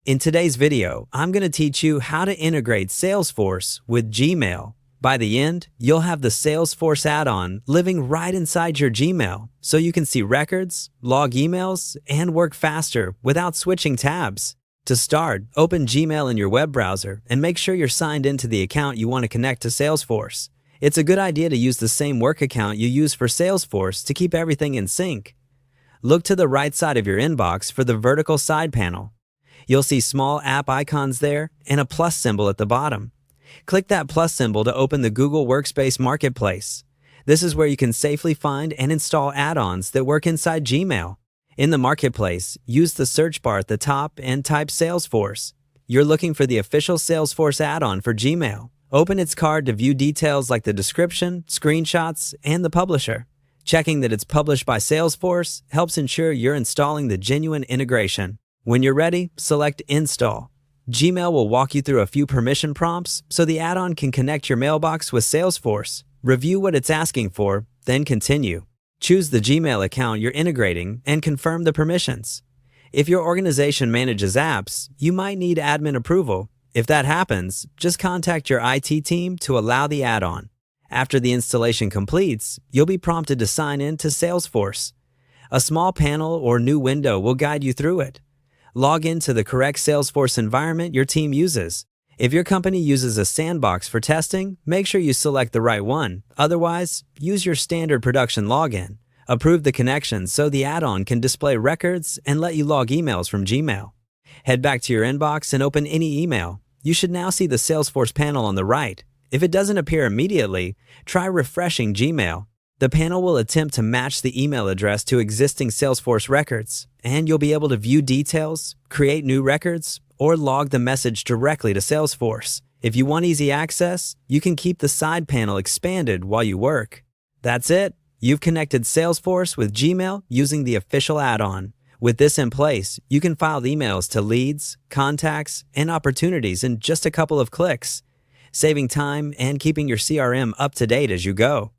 In today's video, I'm going to teach you how to integrate Salesforce with Gmail. By the end, you'll have the Salesforce add-on living right inside your Gmail, so you can see records, log emails, and work faster without switching tabs. To start, open Gmail in your web browser and make sure you're signed into the account you want to connect to Salesforce. It's a good idea to use the same work account you use for Salesforce to keep everything in sync. Look to the right side of your inbox for the vertical side panel. You'll see small app icons there and a plus symbol at the bottom. Click that plus symbol to open the Google Workspace Marketplace. This is where you can safely find and install add-ons that work inside Gmail. In the Marketplace, use the search bar at the top and type Salesforce. You're looking for the official Salesforce add-on for Gmail. Open its card to view details like the description, screenshots, and the publisher. Checking that it's published by Salesforce helps ensure you're installing the genuine integration. When you're ready, select Install. Gmail will walk you through a few permission prompts so the add-on can connect your mailbox with Salesforce. Review what it's asking for, then continue. Choose the Gmail account you're integrating and confirm the permissions. If your organization manages apps, you might need admin approval. If that happens, just contact your IT team to allow the add-on. After the installation completes, you'll be prompted to sign in to Salesforce. A small panel or new window will guide you through it. Log into the correct Salesforce environment your team uses. If your company uses a sandbox for testing, make sure you select the right one. Otherwise, use your standard production login. Approve the connection so the add-on can display records and let you log emails from Gmail. Head back to your inbox and open any email. You should now see the Salesforce panel on the right. If it doesn't appear immediately, try refreshing Gmail. The panel will attempt to match the email address to existing Salesforce records, and you'll be able to view details, create new records, or log the message directly to Salesforce. If you want easy access, you can keep the side panel expanded while you work. That's it. You've connected Salesforce with Gmail using the official add-on. With this in place, you can file emails to leads, contacts, and opportunities in just a couple of clicks, saving time and keeping your CRM up to date as you go.